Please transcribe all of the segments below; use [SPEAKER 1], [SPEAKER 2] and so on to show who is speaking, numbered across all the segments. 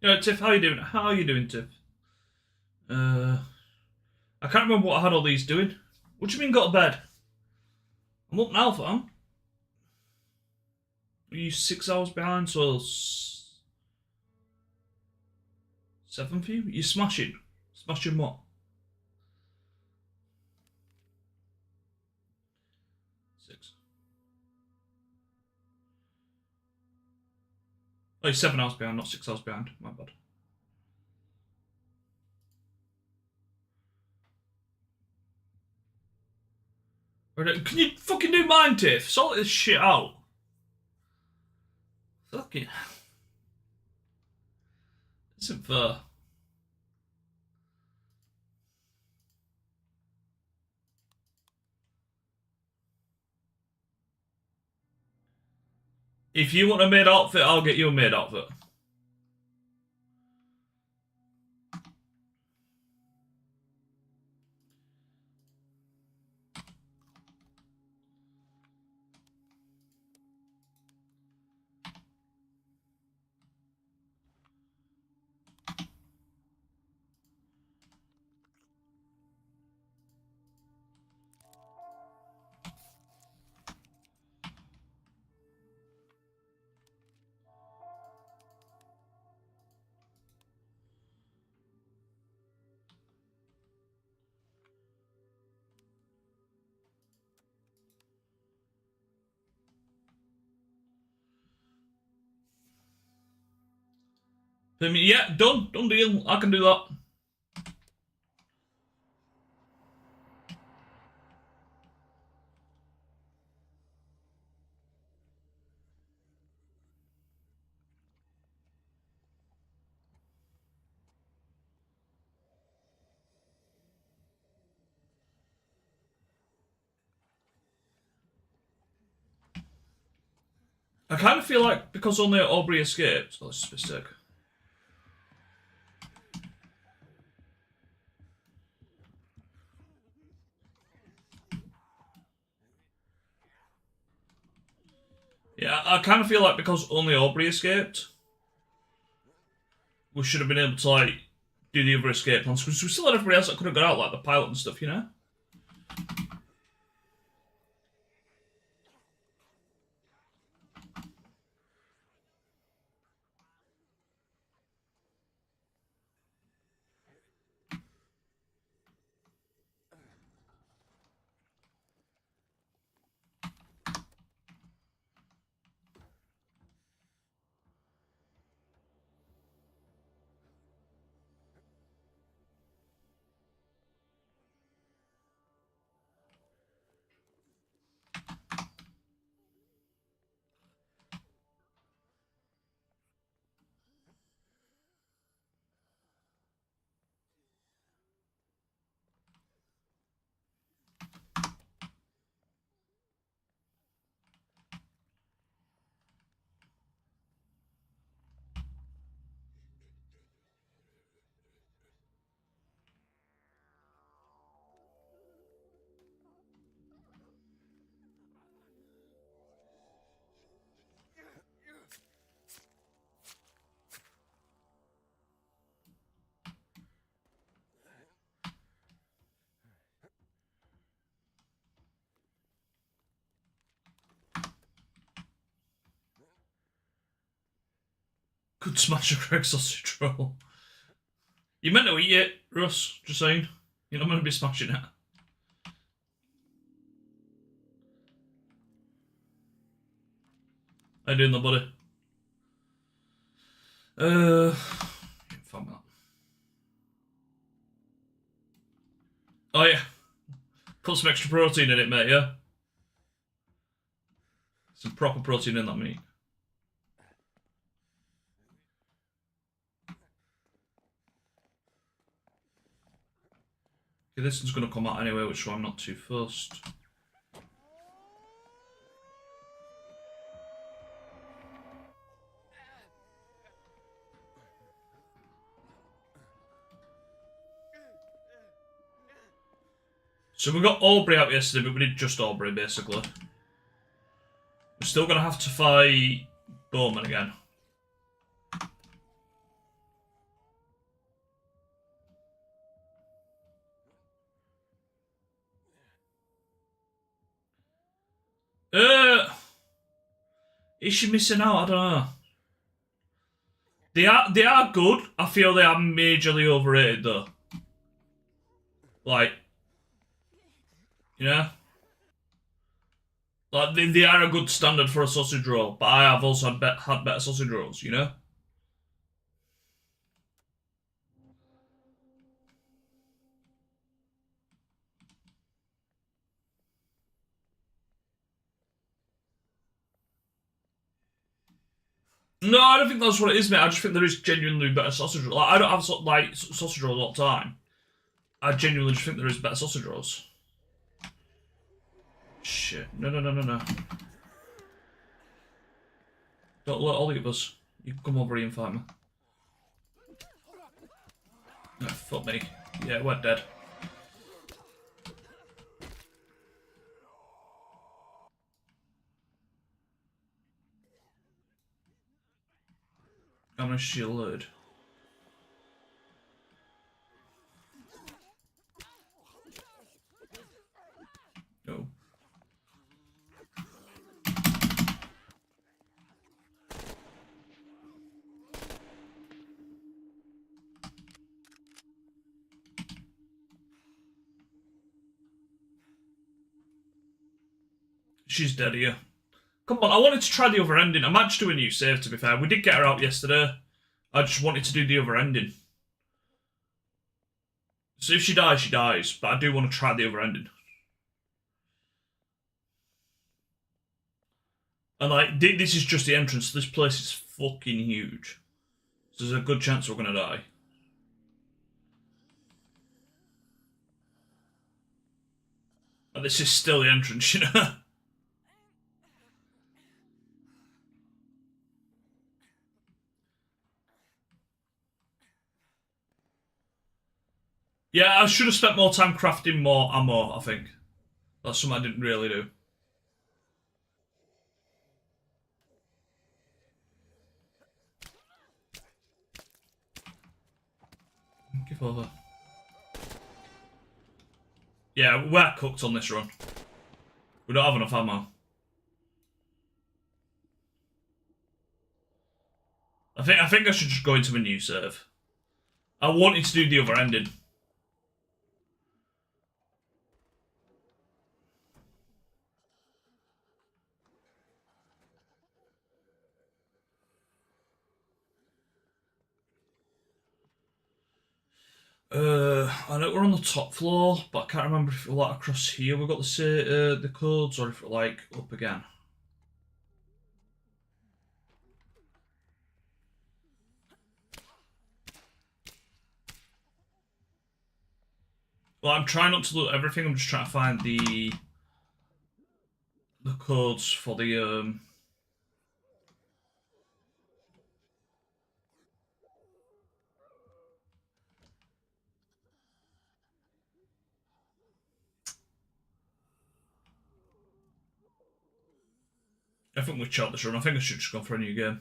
[SPEAKER 1] Yeah, Tiff, how you doing? How are you doing, Tiff? I can't remember what I had all these doing. What do you mean got to bed? I'm up now, fam. Are you 6 hours behind, so 7 for you? You smashing? Smashing what? 6. Oh, you're 7 hours behind, not 6 hours behind. My bad. Can you fucking do mine, Tiff? Sort this shit out. Fucking. This isn't fair. If you want a maid outfit, I'll get you a maid outfit. Yeah, done deal. I can do that. I kind of feel like because only Aubrey escaped. Oh, this is a mistake. Yeah, I kind of feel like because only Aubrey escaped, we should have been able to like do the other escape plans because we still had everybody else that could have got out, like the pilot and stuff, you know. Could smash a Craig sausage roll. You meant to eat it, Russ. Just saying. You're not going to be smashing it. How you doing, the buddy? Fuck that. Oh yeah. Put some extra protein in it, mate. Yeah. Some proper protein in that meat. Okay, this one's going to come out anyway, which I'm not too fussed. So we got Aubrey out yesterday, but we did just Aubrey, basically. We're still going to have to fight Bowman again. Is she missing out? I don't know. They are good. I feel they are majorly overrated though. Like, you know? Like, they are a good standard for a sausage roll, but I have also had better sausage rolls, you know? No, I don't think that's what it is, mate. I just think there is genuinely better sausage rolls. Like, I don't have like sausage rolls all the time. I genuinely just think there is better sausage rolls. Shit. No. Don't let all of us. You come over here and fight me. Oh, fuck me. Yeah, we're dead. I'm gonna shield. No. She's dead here. Come on, I wanted to try the other ending. I might just do a new save, to be fair. We did get her out yesterday. I just wanted to do the other ending. So if she dies, she dies. But I do want to try the other ending. And like, this is just the entrance. This place is fucking huge. So there's a good chance we're gonna die. But this is still the entrance, you know? Yeah, I should have spent more time crafting more ammo, I think. That's something I didn't really do. Give over. Yeah, we're cooked on this run. We don't have enough ammo. I think I should just go into a new serve. I wanted to do the other ending. I know we're on the top floor, but I can't remember if we're like across here we've got the codes or if we're like up again. Well, I'm trying not to look at everything. I'm just trying to find the codes for the I think we chopped this run. I think I should just go for a new game.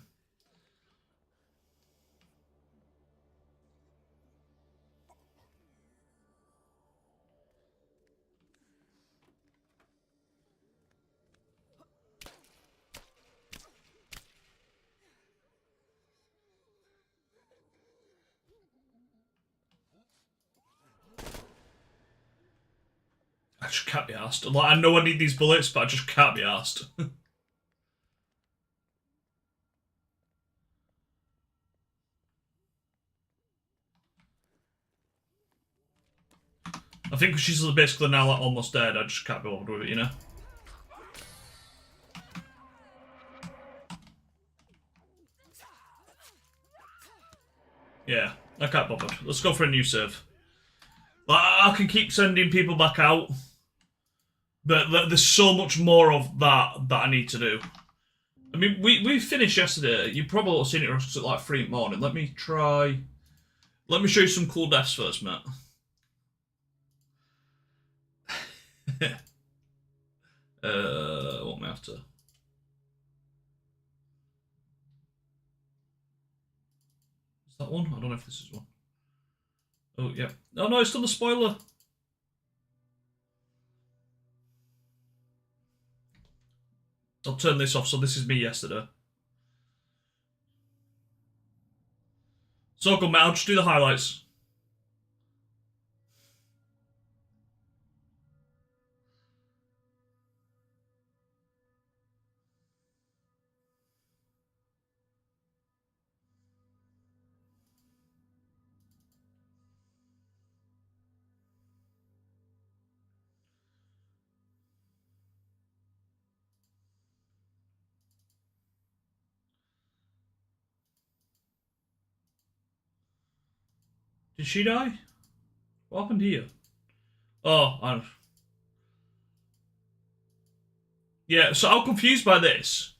[SPEAKER 1] I just can't be asked. Like, I know I need these bullets, but I just can't be asked. I think she's basically now like almost dead. I just can't be bothered with it, you know? Yeah, I can't bother. Let's go for a new save. Like, I can keep sending people back out, but there's so much more of that I need to do. I mean, we finished yesterday. You probably have seen it at like 3 in the morning. Let me try. Let me show you some cool deaths first, mate. What am I after? Is that one? I don't know if this is one. Oh, yeah. Oh, no, it's still the spoiler. I'll turn this off, so this is me yesterday. So good, mate. I'll just do the highlights. Did she die? What happened here? Oh, I... Yeah, so I'm confused by this.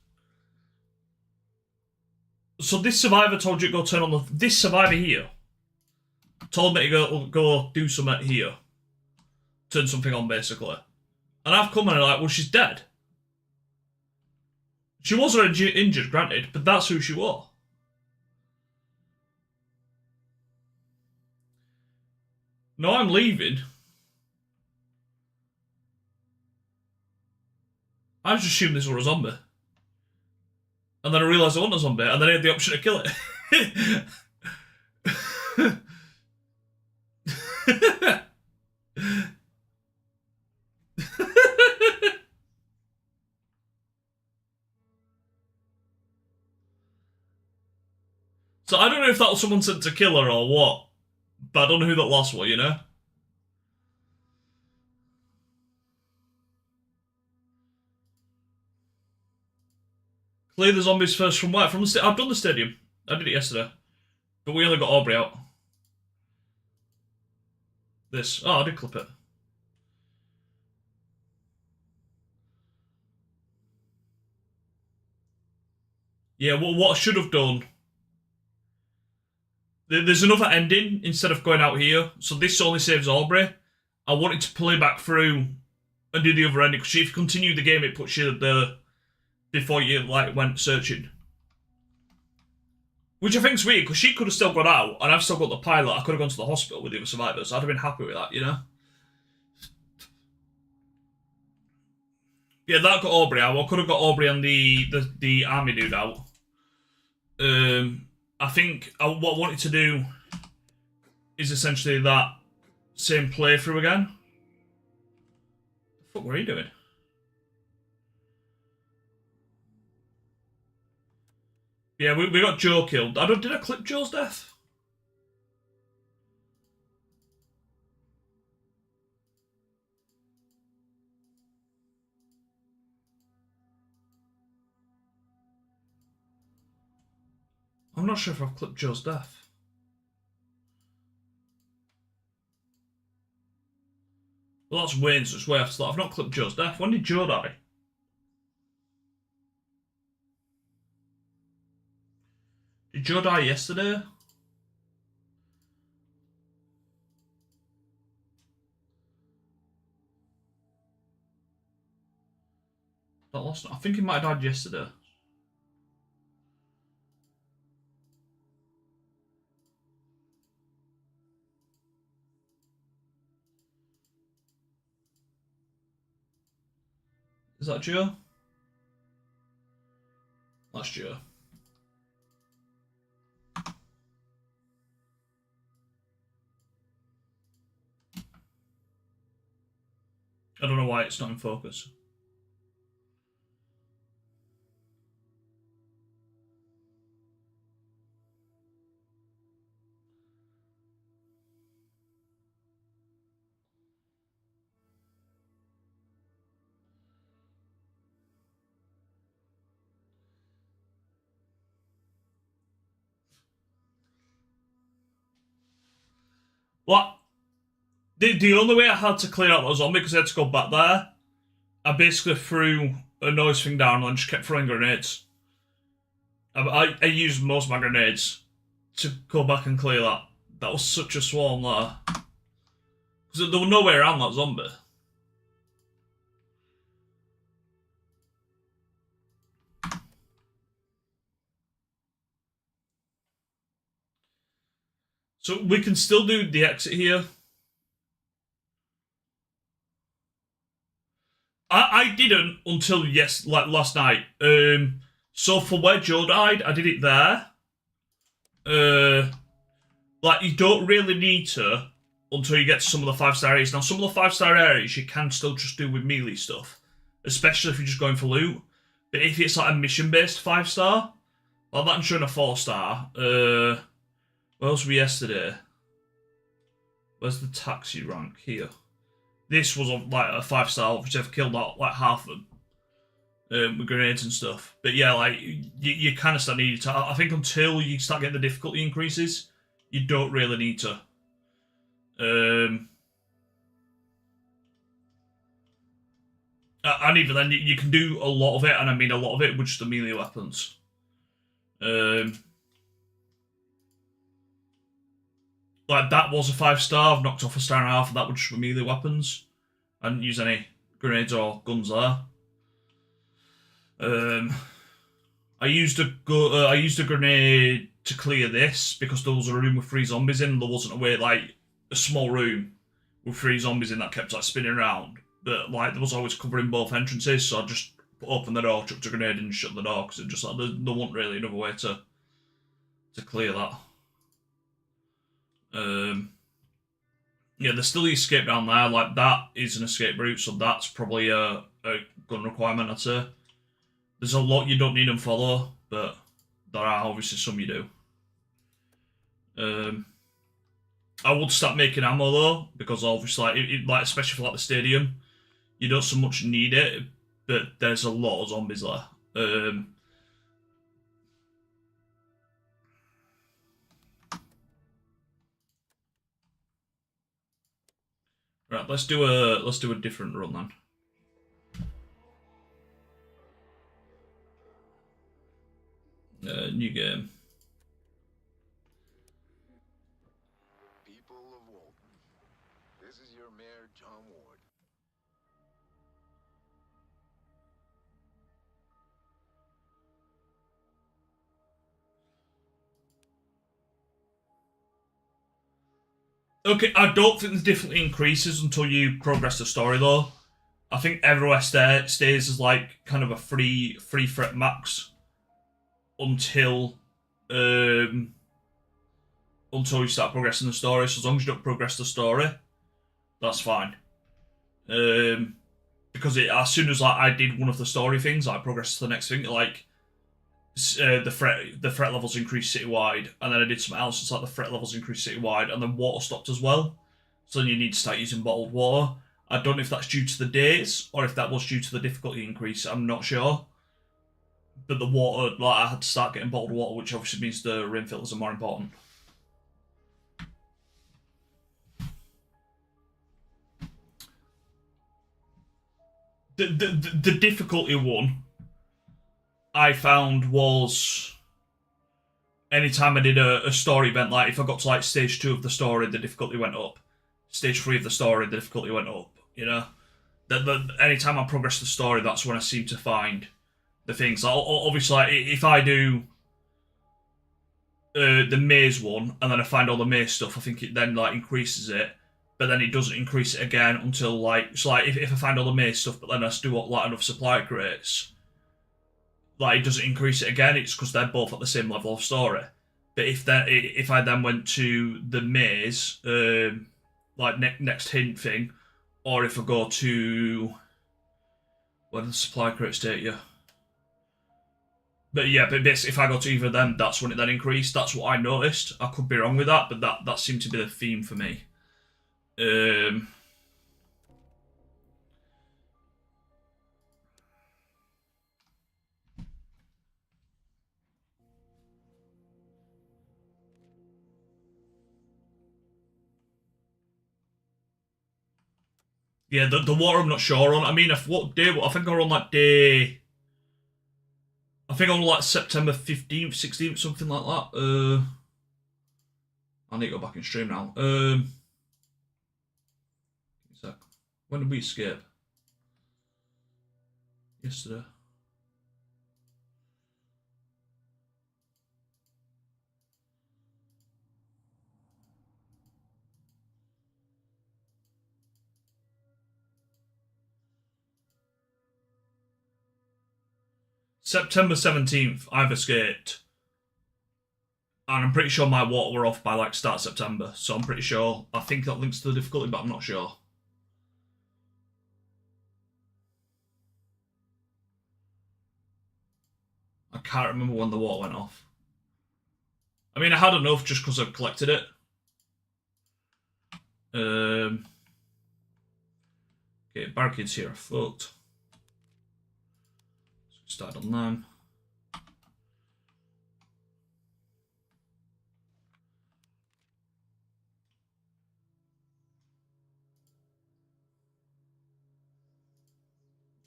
[SPEAKER 1] So this survivor told you to go turn on the... This survivor here told me to go do something here. Turn something on, basically. And I've come in and I'm like, well, she's dead. She was already injured, granted, but that's who she was. No, I'm leaving. I just assumed this was a zombie. And then I realised it wasn't a zombie, and then I had the option to kill it. So I don't know if that was someone sent to kill her or what, but I don't know who that last was, you know? Clear the zombies first from where? From the I've done the stadium. I did it yesterday. But we only got Aubrey out. This. Oh, I did clip it. Yeah, well, what I should have done... There's another ending instead of going out here. So this only saves Aubrey. I wanted to play back through and do the other ending. Because if you continue the game, it puts you the... Before you, like, went searching. Which I think's weird, because she could have still got out, and I've still got the pilot. I could have gone to the hospital with the other survivors. I'd have been happy with that, you know? Yeah, that got Aubrey out. I could have got Aubrey and the army dude out. I think what I wanted to do is essentially that same playthrough again. What the fuck were you doing? Yeah, we got Joe killed. Did I clip Joe's death? I'm not sure if I've clipped Joe's death. Well, that's Wayne's, so it's way after that. I've not clipped Joe's death. When did Joe die? Did Joe die yesterday? I think he might have died yesterday. Is that Joe? That's Joe. I don't know why it's not in focus. What? The only way I had to clear out that zombie, because I had to go back there, I basically threw a noise thing down and just kept throwing grenades. I used most of my grenades to go back and clear that. That was such a swarm there. Because there was no way around that zombie. So we can still do the exit here. I didn't until last night. So for where Joe died, I did it there. Like you don't really need to until you get to some of the 5-star areas. Now some of the 5-star areas you can still just do with melee stuff, especially if you're just going for loot. But if it's like a mission-based 5-star, like that and showing a 4-star. Where else were we yesterday? Where's the taxi rank here? This was like a 5-star, which I've killed out like half of them with grenades and stuff. But yeah, like you kind of start needing to. I think until you start getting the difficulty increases, you don't really need to. And even then, you can do a lot of it, and I mean a lot of it with just the melee weapons. Like that was a 5-star. I've knocked off a star and a half, and that was just with melee weapons. I didn't use any grenades or guns there. I used a grenade to clear this because there was a room with 3 zombies in. There wasn't a way, like a small room with 3 zombies in that kept like spinning around. But like there was always covering both entrances, so I just opened the door, chucked a grenade, and shut the door because it just like there wasn't really another way to clear that. Yeah, there's still the escape down there. Like that is an escape route, so that's probably a gun requirement, I'd say. There's a lot you don't need them for though, but there are obviously some you do. I would start making ammo though, because obviously, like especially for like the stadium, you don't so much need it, but there's a lot of zombies there. Right, let's do a different run then. New game.
[SPEAKER 2] People of Walton, this is your mayor, John Ward.
[SPEAKER 1] Okay, I don't think the difficulty increases until you progress the story though. I think everywhere stays as like kind of a free threat max until you start progressing the story. So as long as you don't progress the story, that's fine. Because as soon as like I did one of the story things, I progressed to the next thing. Like the threat levels increased citywide, and then I did something else. It's like the threat levels increased citywide, and then water stopped as well. So then you need to start using bottled water. I don't know if that's due to the days or if that was due to the difficulty increase. I'm not sure. But the water, like I had to start getting bottled water, which obviously means the rain filters are more important. The difficulty one I found was anytime I did a story event, like if I got to like stage 2 of the story, the difficulty went up. Stage 3 of the story, the difficulty went up. You know, anytime I progress the story, that's when I seem to find the things. Like, obviously, like, if I do the maze one and then I find all the maze stuff, I think it then like increases it. But then it doesn't increase it again until like so like if I find all the maze stuff, but then I do like enough supply crates, like it doesn't increase it again. It's because they're both at the same level of story. But if I then went to the maze, like next hint thing, or if I go to where the supply crates take you. But yeah, but basically, if I go to either of them, that's when it then increased. That's what I noticed. I could be wrong with that, but that seemed to be the theme for me. Yeah, the water I'm not sure on. I mean, what day? I think I'm on like day. I think I'm on like September 15th, 16th, something like that. I need to go back and stream now. When did we escape? Yesterday. September 17th, I've escaped. And I'm pretty sure my water were off by like start of September. So I'm pretty sure. I think that links to the difficulty, but I'm not sure. I can't remember when the water went off. I mean, I had enough just because I collected it. Okay, barricades here are fucked. So start on them.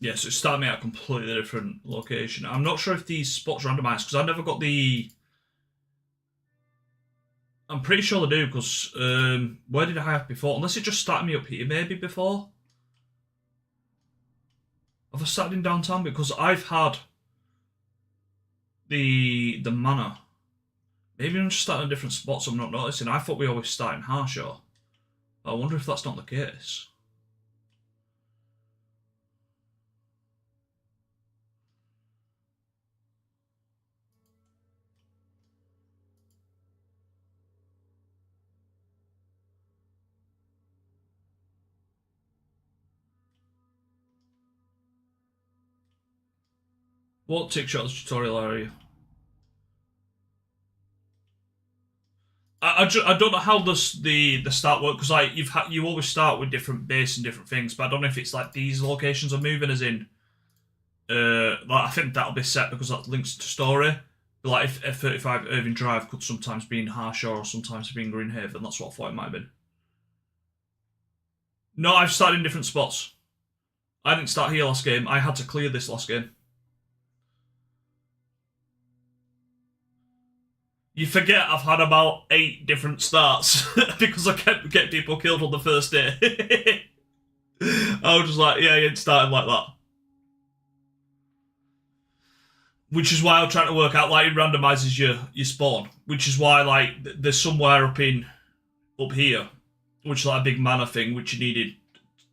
[SPEAKER 1] Yeah, so it started me at a completely different location. I'm not sure if these spots randomized because I never got the. I'm pretty sure they do because where did I have before? Unless it just started me up here maybe before. Have I started in downtown? Because I've had the manor. Maybe I'm just starting in different spots I'm not noticing. I thought we always start in Harshaw. I wonder if that's not the case. What tick shots tutorial area? I don't know how the start work because like you always start with different base and different things, but I don't know if it's like these locations are moving as in. Like I think that'll be set because that links to story. But like if F35 Irving Drive could sometimes be in Harshaw or sometimes be in Greenhaven, that's what I thought it might have been. No, I've started in different spots. I didn't start here last game. I had to clear this last game. You forget I've had about 8 different starts because I kept getting people killed on the first day. I was just like, yeah, it started like that. Which is why I'm trying to work out, like, it randomizes your spawn. Which is why, like, there's somewhere up here, which is like a big mana thing, which you needed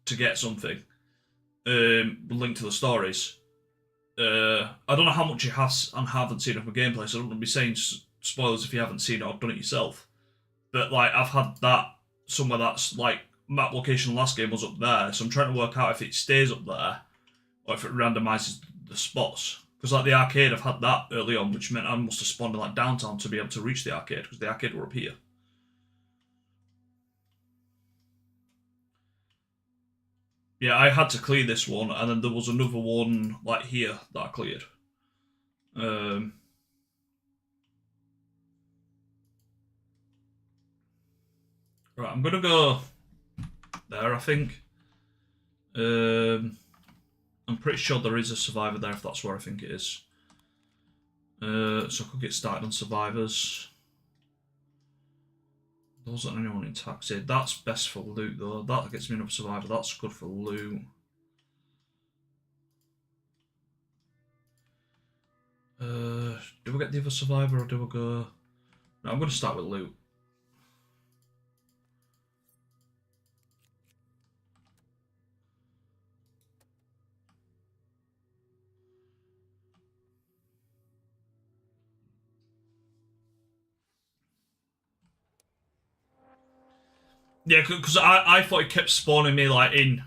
[SPEAKER 1] to get something. Linked to the stories. I don't know how much you have and haven't seen of my gameplay, so I don't want to be saying spoilers if you haven't seen it or done it yourself. But like I've had that somewhere that's like map location last game was up there, so I'm trying to work out if it stays up there or if it randomizes the spots. Because like the arcade, I've had that early on, which meant I must have spawned in like downtown to be able to reach the arcade because the arcade were up here. Yeah, I had to clear this one, and then there was another one like here that I cleared. Right, I'm gonna go there. I think. I'm pretty sure there is a survivor there if that's where I think it is. So I could get started on survivors. There wasn't anyone in taxi. That's best for loot though. That gets me another survivor. That's good for loot. Do we get the other survivor or do we go? No, I'm going to start with loot. Yeah, because I thought it kept spawning me like in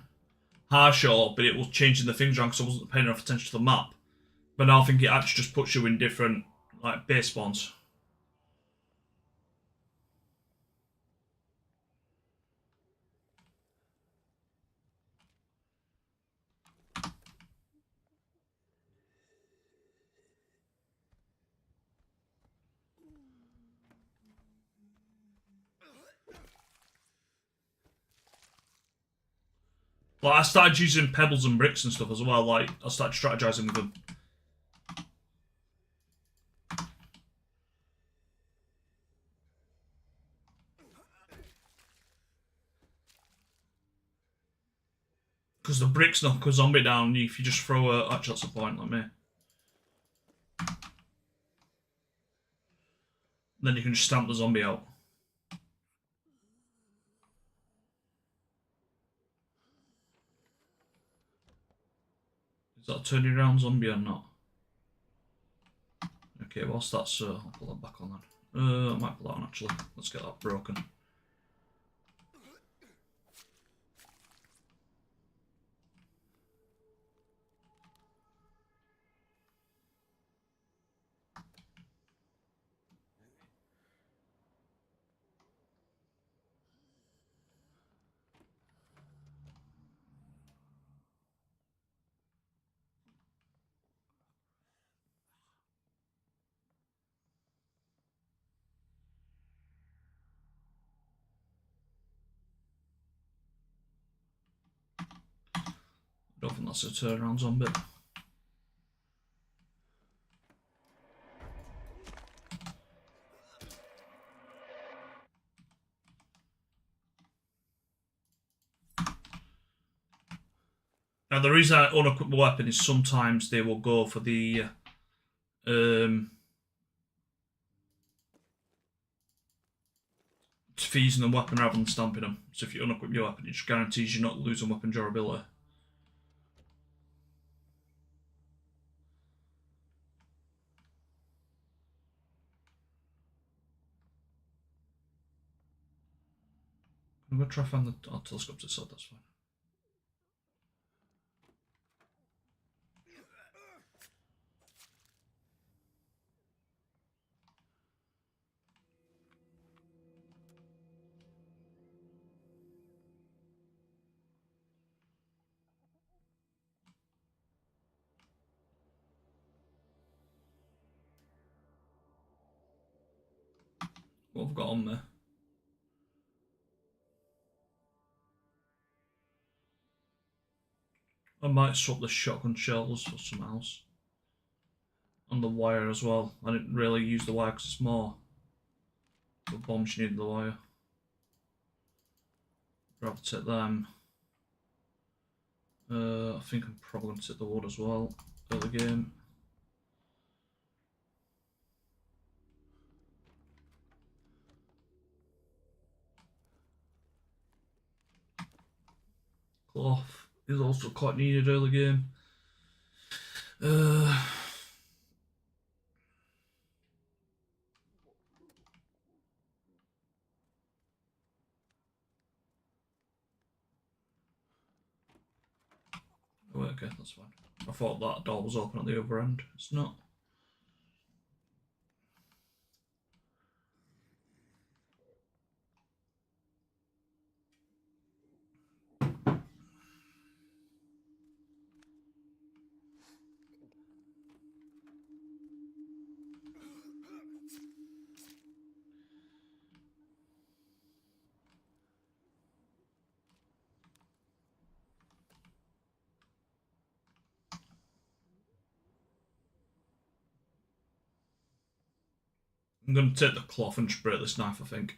[SPEAKER 1] Harshaw, but it was changing the things around because I wasn't paying enough attention to the map. But now I think it actually just puts you in different like base spawns. Like I started using pebbles and bricks and stuff as well. Like I started strategizing with them. Because the bricks knock a zombie down if you just throw a... Actually, that's the point, like me. Then you can just stamp the zombie out. Is that a turning around zombie or not? Okay, whilst that's I'll put that back on then. I might put that on actually. Let's get that broken. I don't think that's a turnaround on bit. Now the reason I unequip my weapon is sometimes they will go for the fees the weapon rather than stamping them. So if you unequip your weapon, it just guarantees you're not losing weapon durability. I'm going to try to find the telescope to side, that's fine. What have I got on there? I might swap the shotgun shells for something else. On the wire as well. I didn't really use the wire because it's more for bombs you need the wire. Rather take them. I think I'm probably going to take the wood as well. Early game. Cloth is also quite needed early game. Oh, okay, that's fine. I thought that door was open at the other end. It's not. I'm going to take the cloth and just break this knife, I think.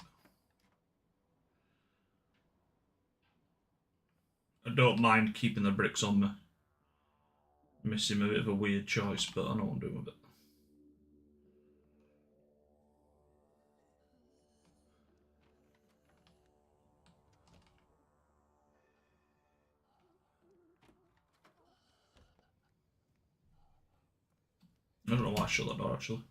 [SPEAKER 1] I don't mind keeping the bricks on me. Missing a bit of a weird choice, but I know what I'm doing with it. I don't know why I shut that door actually.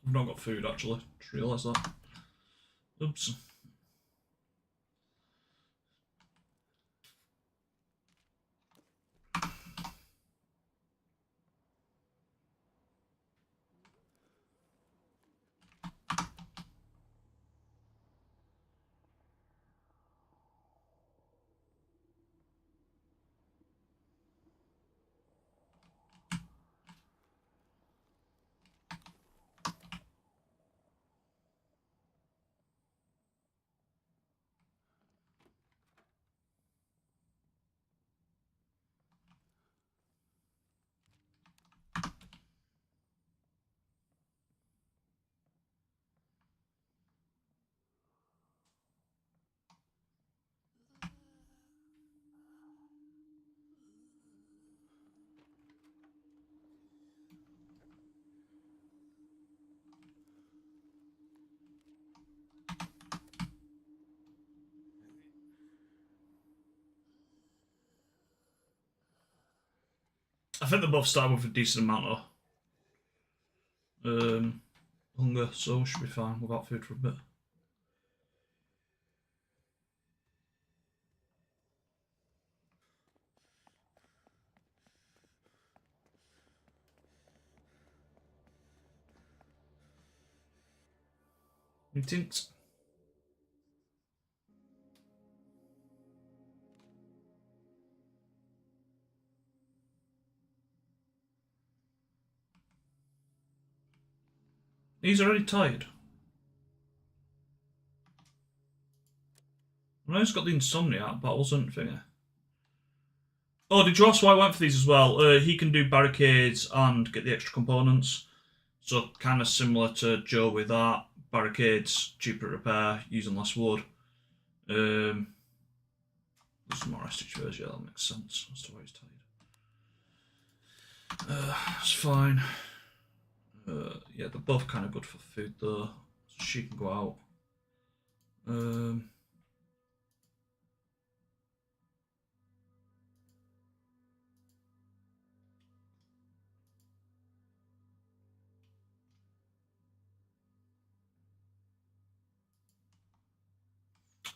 [SPEAKER 1] I've not got food actually, just realised that. Oops. think they both start with a decent amount of hunger, so we should be fine. We've got food for a bit. Meetings. He's already tired. I know he's got the insomnia, but I wasn't thinking. Oh, did you ask why I went for these as well? He can do barricades and get the extra components. So kind of similar to Joe with that. Barricades, cheaper repair, using less wood. There's some more stitch version, yeah, that makes sense as to why he's tired. It's fine. Yeah, they're both kind of good for food though. So she can go out.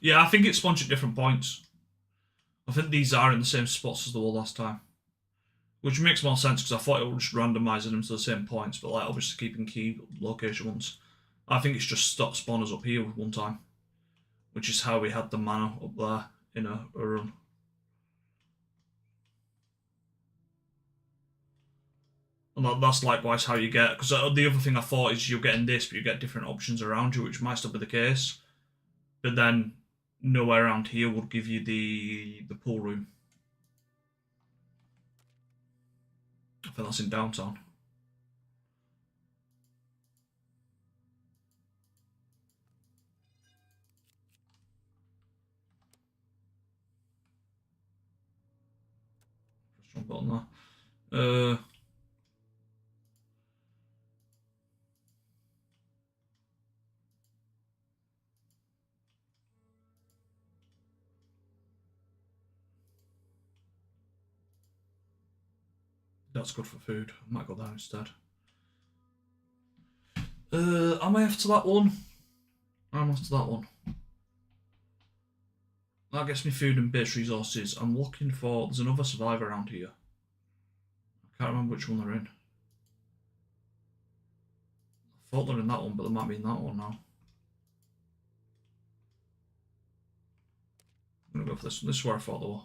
[SPEAKER 1] Yeah, I think it spawns at different points. I think these are in the same spots as the were last time. Which makes more sense because I thought it was just randomising them to the same points, but like obviously keeping key location ones. I think it's just stop spawners up here one time. Which is how we had the mana up there in a run. And that's likewise how you get, because the other thing I thought is you're getting this, but you get different options around you, which might still be the case. But then nowhere around here would give you the pool room. I think that's in downtown. Press one button there. That's good for food. I might go there instead. Am I after that one? I'm after that one. That gets me food and base resources. I'm looking for... There's another survivor around here. I can't remember which one they're in. I thought they're in that one, but they might be in that one now. I'm gonna go for this one. This is where I thought they were.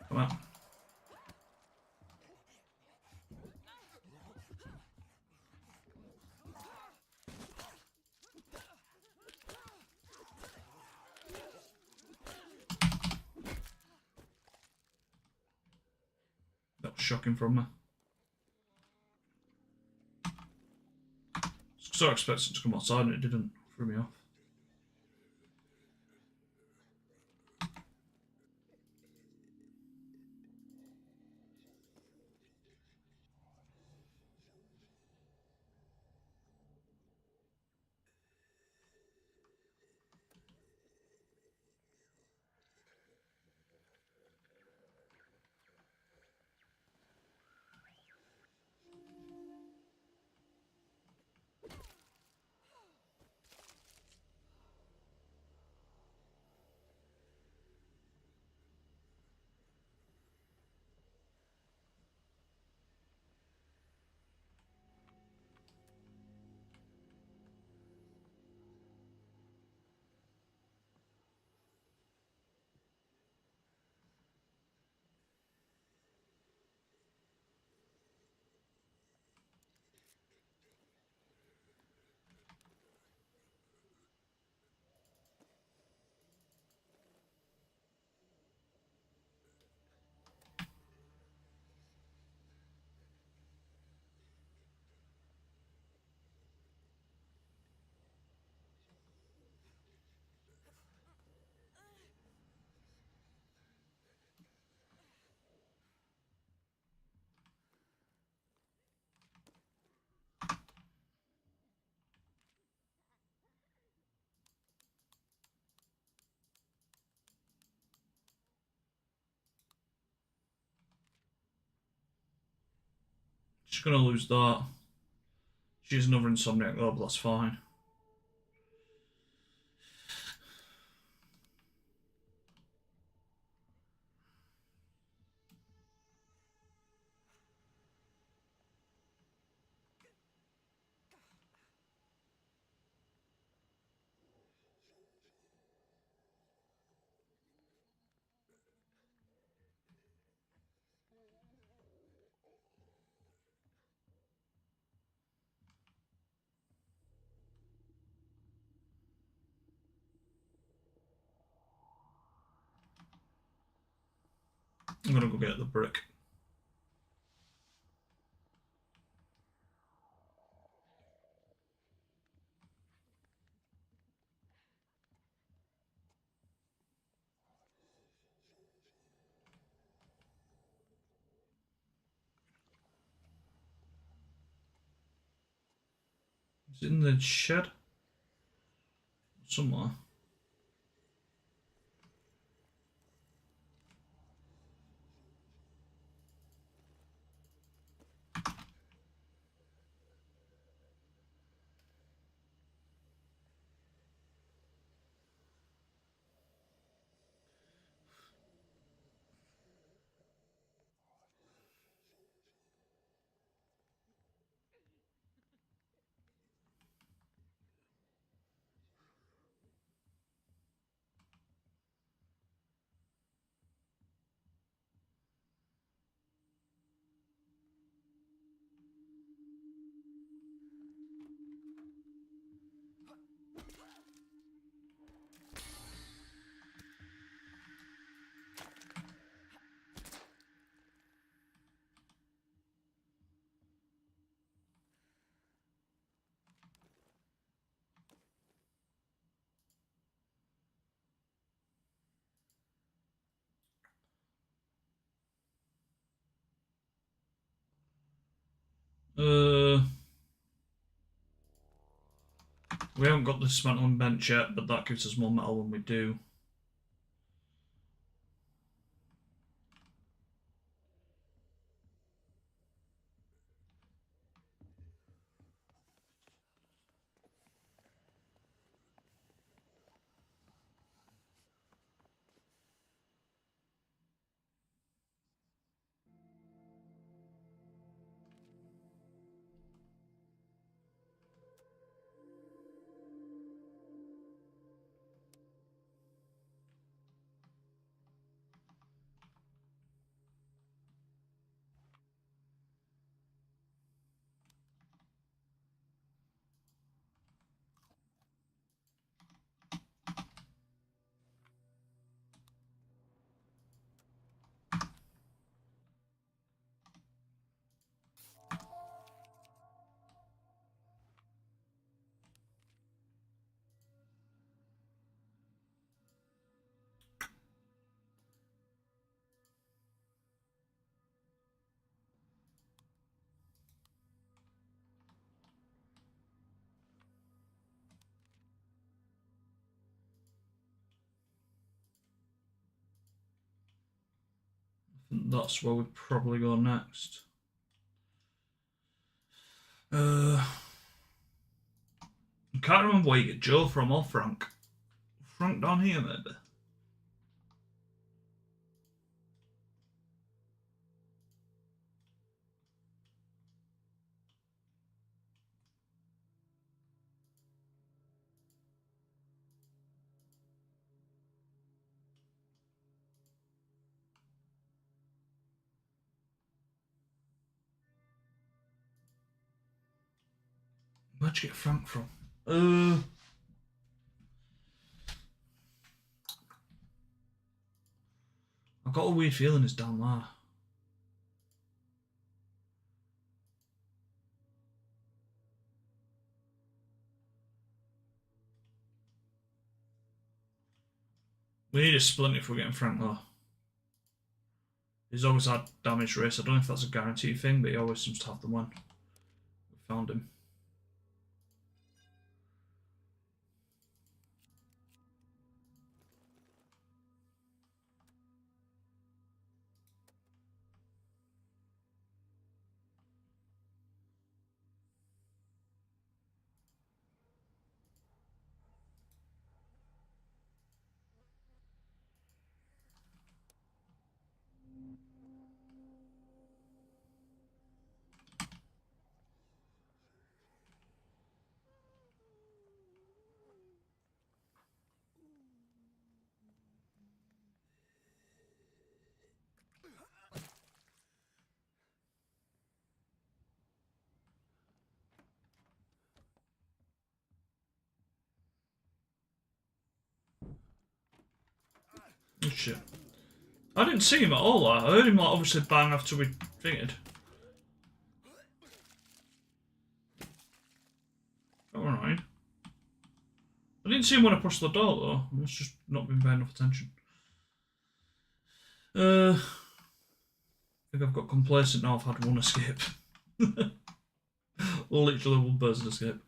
[SPEAKER 1] Come on. That was shocking from me. So I expected it to come outside and it didn't. Threw me off. She's gonna lose that. She's another Insomniac though, but that's fine. I'm gonna go get the brick. Is it in the shed? Somewhere. We haven't got the dismantling bench yet, but that gives us more metal when we do. I think that's where we probably go next. I can't remember where you get Joe from or Frank. Frank down here, maybe? Where'd you get Frank from? I've got a weird feeling it's down there. We need a splint if we're getting Frank though. He's always had damage race. I don't know if that's a guaranteed thing, but he always seems to have the one. We found him. Oh shit. I didn't see him at all. I heard him like obviously bang after we thingied. Alright. I didn't see him when I pushed the door though. I must just not been paying enough attention. I think I've got complacent now. I've had one escape. Literally one person escape.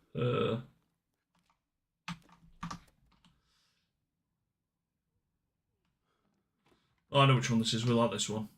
[SPEAKER 1] Oh, I know which one this is. We like this one.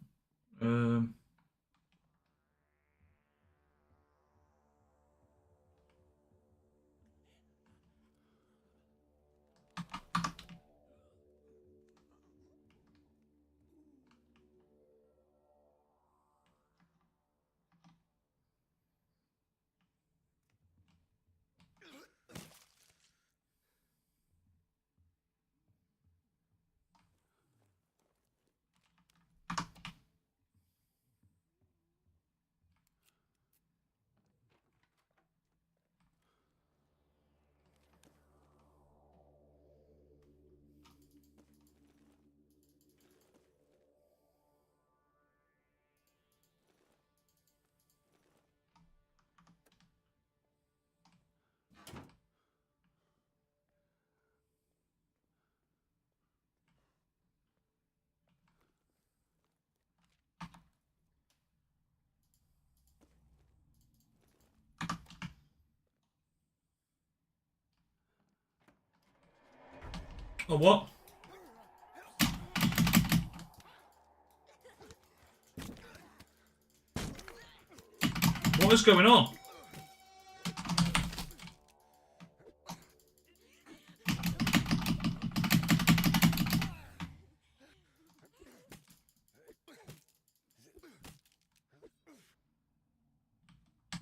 [SPEAKER 1] Oh, what? What is going on?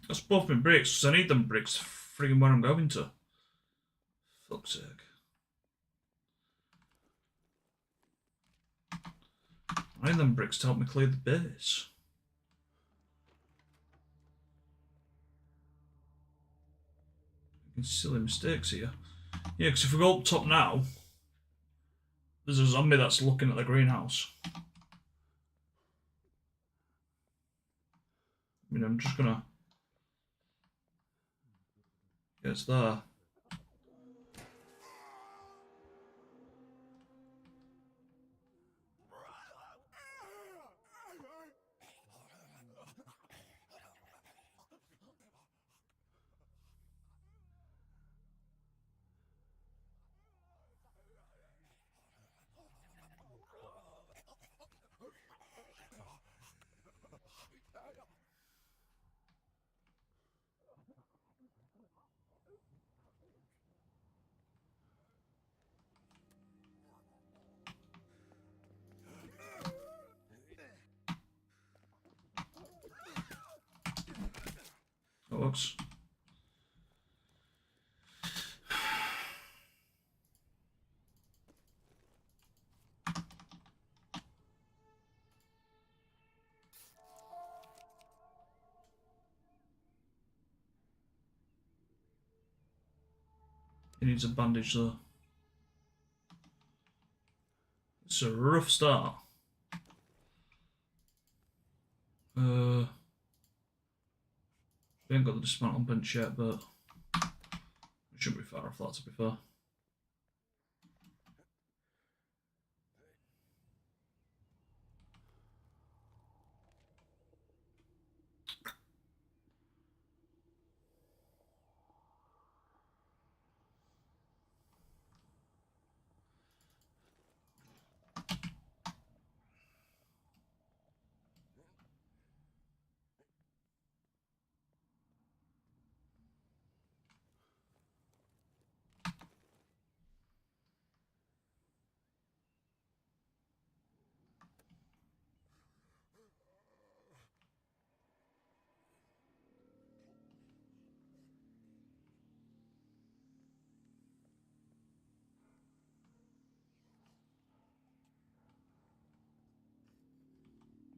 [SPEAKER 1] That's both my bricks, because I need them bricks friggin' where I'm going to. Fuck's sake. I need them bricks to help me clear the base. Making silly mistakes here. Yeah, because if we go up top now, there's a zombie that's looking at the greenhouse. I mean, I'm just gonna... Yeah, it's there. That works. He needs a bandage though. It's a rough start. We ain't got the dismantle bench yet, but it shouldn't be far off that, to be fair.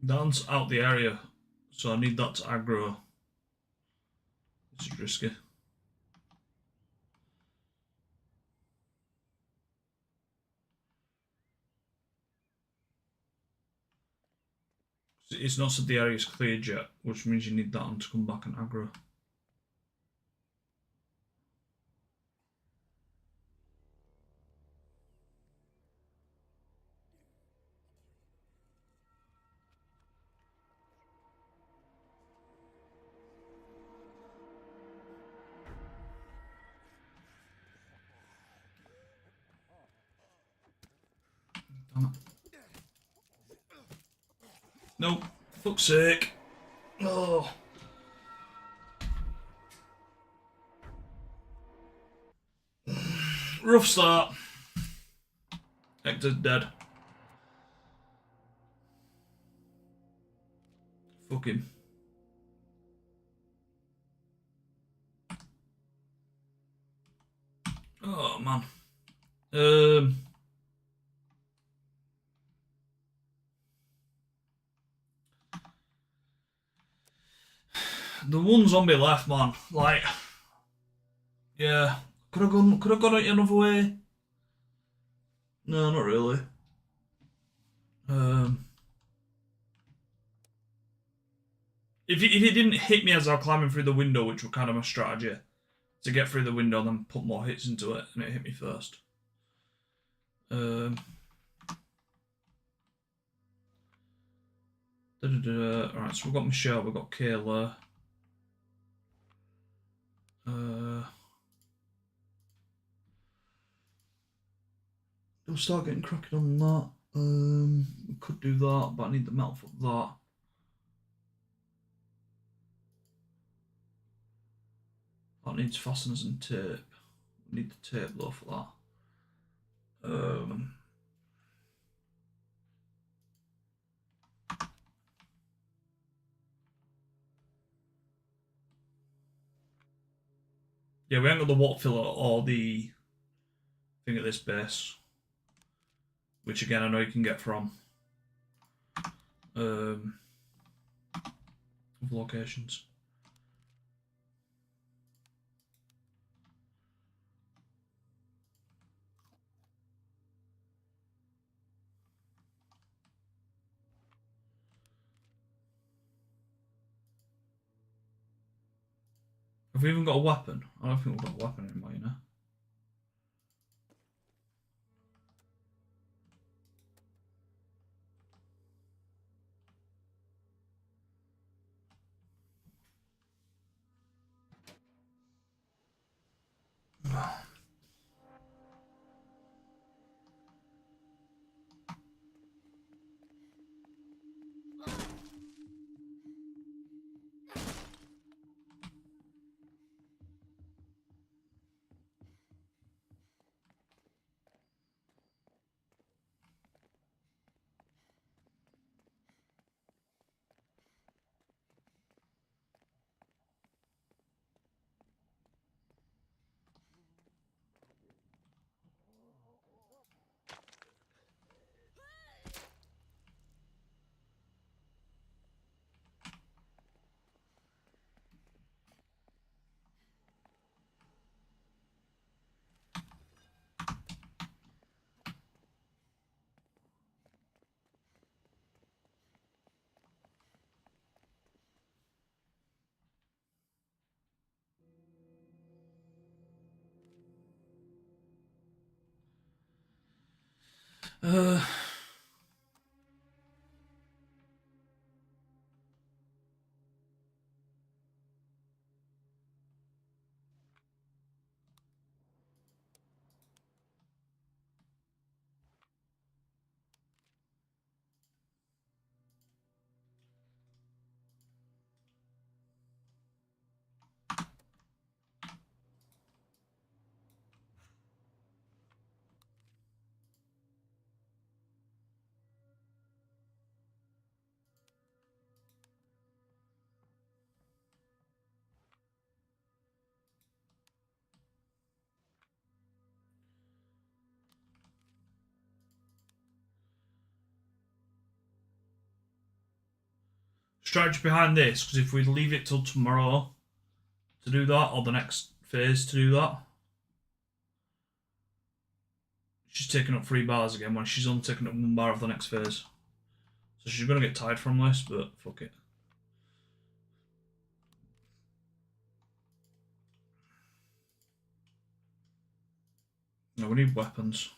[SPEAKER 1] Dan's out the area, so I need that to aggro. This is risky. It's not said the area's cleared yet, which means you need that one to come back and aggro. Damn it. No, fuck's sake. Oh. Rough start. Hector's dead. Fuck him. Oh man. The one zombie left, man. Like, yeah. Could have gone it another way. No, not really. If it didn't hit me as I was climbing through the window, which was kind of my strategy, to get through the window and then put more hits into it, and it hit me first. Alright, so we've got Michelle, we've got Kayla. We'll start getting cracking on that. We could do that, but I need the metal for that. That needs fasteners and tape. We need the tape though for that. Yeah, we ain't got the watt filler or the thing at this base, which again I know you can get from locations. Have we even got a weapon? I don't think we've got a weapon anymore, you know. Uh, strategy behind this, because if we leave it till tomorrow to do that, or the next phase to do that, she's taking up 3 bars again when she's only taking up 1 bar of the next phase. So So she's gonna get tired from this, but fuck it. No, we need weapons.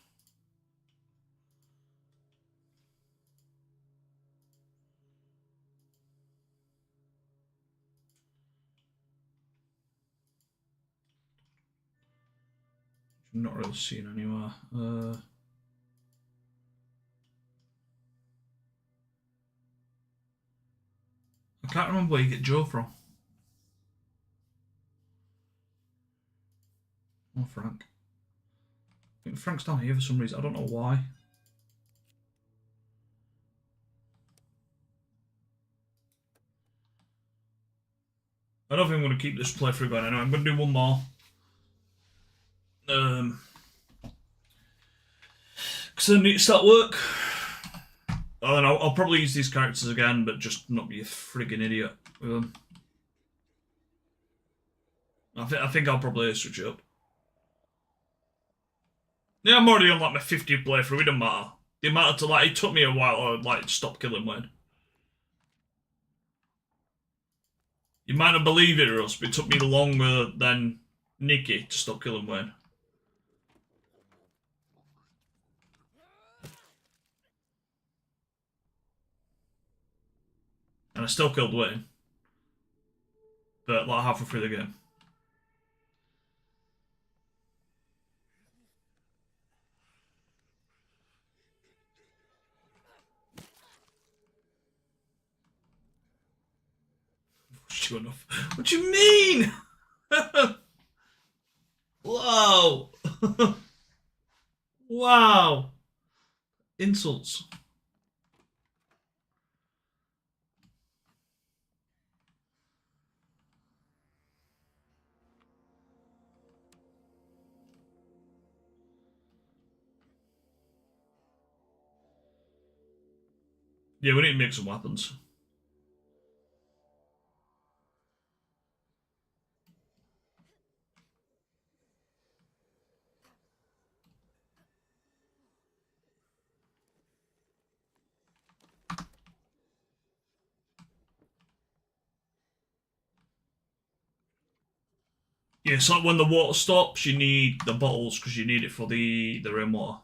[SPEAKER 1] I'm not really seeing anywhere. I can't remember where you get Joe from. Oh, Frank. I think Frank's down here for some reason. I don't know why. I don't think I'm going to keep this playthrough going anyway. I'm going to do one more. Because I need to start work. Oh, then I'll probably use these characters again, but just not be a friggin' idiot with them. I think I'll probably switch it up. Yeah, I'm already on like my 50th playthrough. It doesn't matter. The amount of it took me a while to like stop killing Wayne. You might not believe it, Russ, but it took me longer than Nikki to stop killing Wayne. And I still killed Wayne. But like halfway through the game. Sure enough. What do you mean? Whoa. Wow. Insults. Yeah, we need to make some weapons. Yeah, it's like when the water stops, you need the bottles because you need it for the rainwater.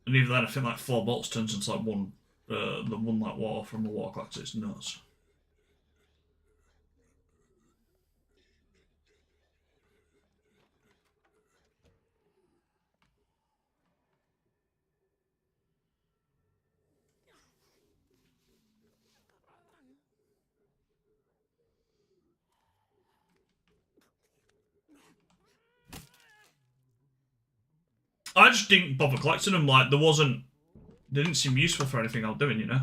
[SPEAKER 1] And even then, I think like 4 bottles turns into like one, the one like water from the water collector. It's nuts. I just didn't bother collecting them. Like, they didn't seem useful for anything I was doing, you know?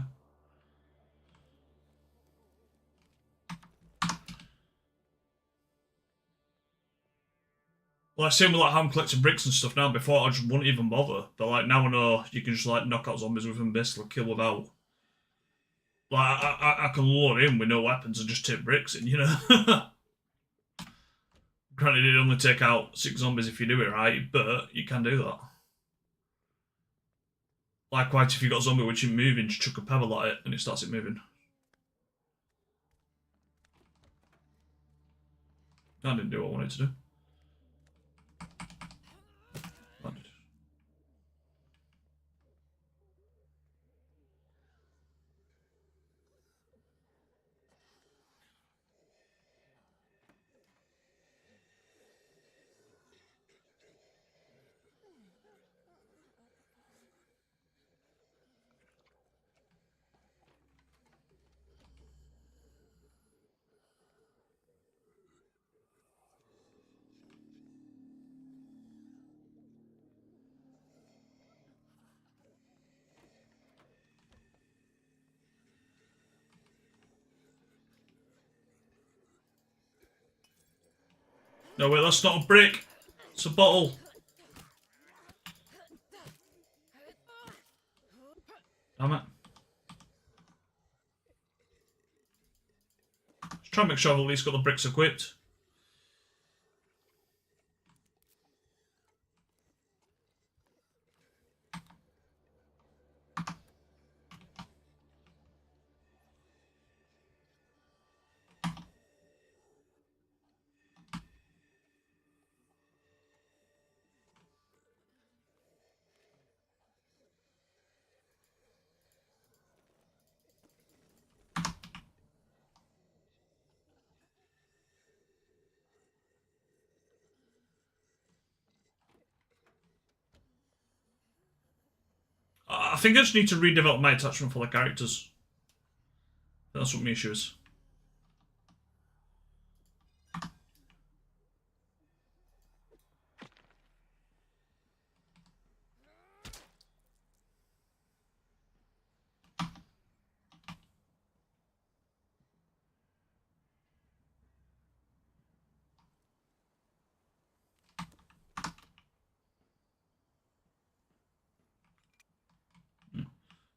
[SPEAKER 1] Like, same with like how I'm collecting bricks and stuff now. Before, I just wouldn't even bother. But like, now I know you can just like knock out zombies with them, basically kill without. Like, I can lure in with no weapons and just take bricks in, you know? Granted, it'd only take out 6 zombies if you do it right, but you can do that. Likewise, if you got a zombie which isn't moving, just chuck a pebble at it and it starts it moving. I didn't do what I wanted to do. I did. No, wait, that's not a brick. It's a bottle. Damn it. Just try and make sure I've at least got the bricks equipped. think I just need to redevelop my attachment for the characters. That's what my issue is.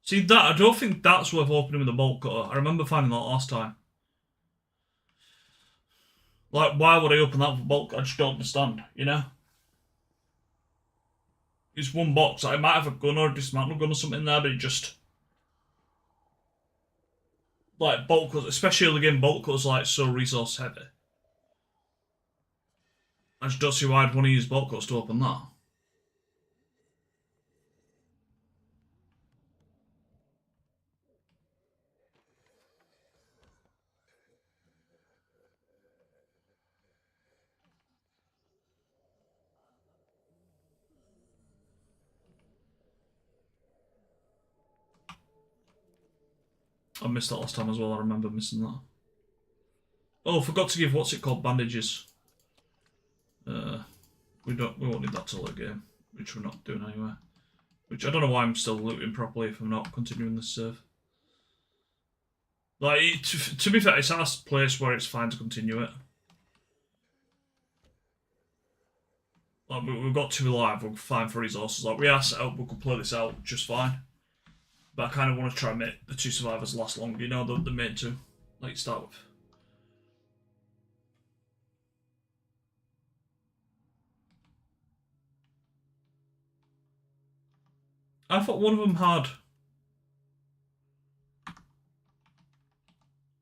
[SPEAKER 1] See that? I don't think that's worth opening with a bolt cutter. I remember finding that last time. Like, why would I open that with a bolt cutter? I just don't understand, you know? It's one box. I might have a gun or a dismantle gun or something in there, but it just... Like, bolt cutters, especially early game bolt cutters, like, so resource heavy. I just don't see why I'd want to use bolt cutters to open that. I missed that last time as well. I remember missing that. Oh, forgot to give what's it called bandages. We won't need that till the game, which we're not doing anyway. Which I don't know why I'm still looting properly if I'm not continuing this serve. Like, to be fair, it's at a place where it's fine to continue it. Like, we've got 2 alive, we're fine for resources. Like, we are set up, we could play this out just fine. But I kind of want to try and make the 2 survivors last longer, you know, the main 2, like you start with. I thought one of them had...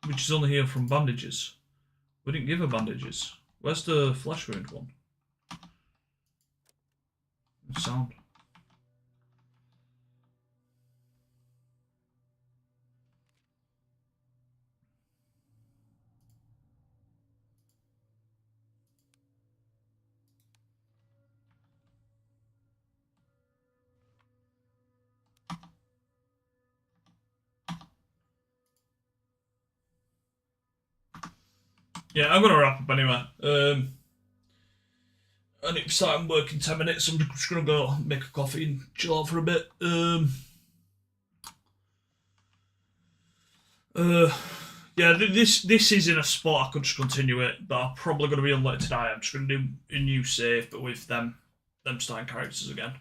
[SPEAKER 1] Which is only here from bandages. We didn't give her bandages. Where's the flesh wound one? Sound. Yeah, I'm gonna wrap up anyway. I need to start work in 10 minutes. I'm just gonna go make a coffee and chill out for a bit. Yeah, this is in a spot I could just continue it, but I'm probably gonna be unlit today. I'm just gonna do a new save, but with them starting characters again.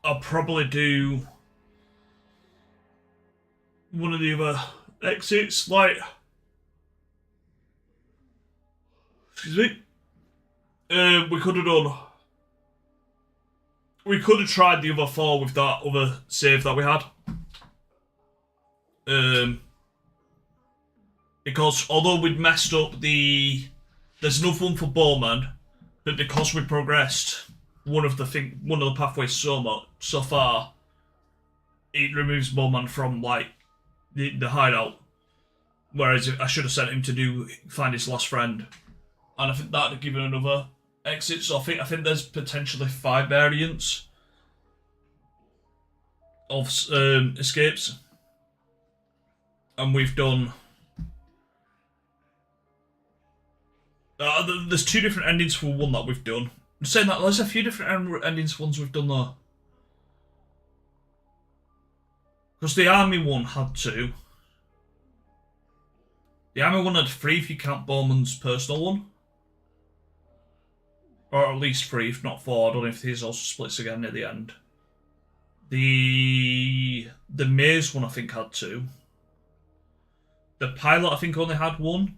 [SPEAKER 1] I'll probably do one of the other exits, like, excuse me. We could have tried the other 4 with that other save that we had. Because although we'd messed up there's enough one for Bowman, but because we progressed one of the pathways so far, it removes Bowman from like the hideout. Whereas I should have sent him to find his last friend, and I think that'd have given another exit. So I think there's potentially 5 variants of escapes, and we've done. There's 2 different endings for one that we've done. I'm saying that there's a few different endings for ones we've done though. Because the army one had 2. The army one had 3 if you count Bowman's personal one. Or at least 3, if not 4. I don't know if his also splits again at the end. The maze one I think had 2. The pilot I think only had 1.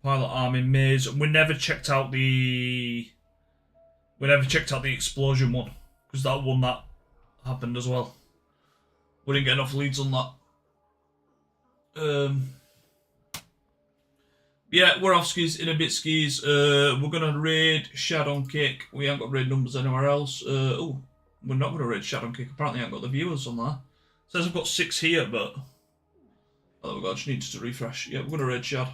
[SPEAKER 1] Pilot, army, maze. We never checked out the explosion one, because that one that happened as well. We didn't get enough leads on that. Yeah, we're off skis in a bit skis. We're gonna raid Shadow Kick. We haven't got raid numbers anywhere else. Oh, we're not gonna raid Shadow Kick. Apparently, I haven't got the viewers on there. It says I've got 6 here, but oh god, I just need to refresh. Yeah, we're gonna raid Shad.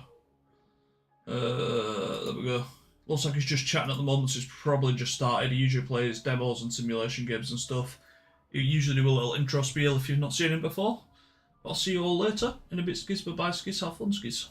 [SPEAKER 1] There we go. Looks like he's just chatting at the moment, so he's probably just started. He usually plays demos and simulation games and stuff. He usually do a little intro spiel if you've not seen him before. But I'll see you all later in a bit, skis. Bye-bye, skis. Have fun, skis.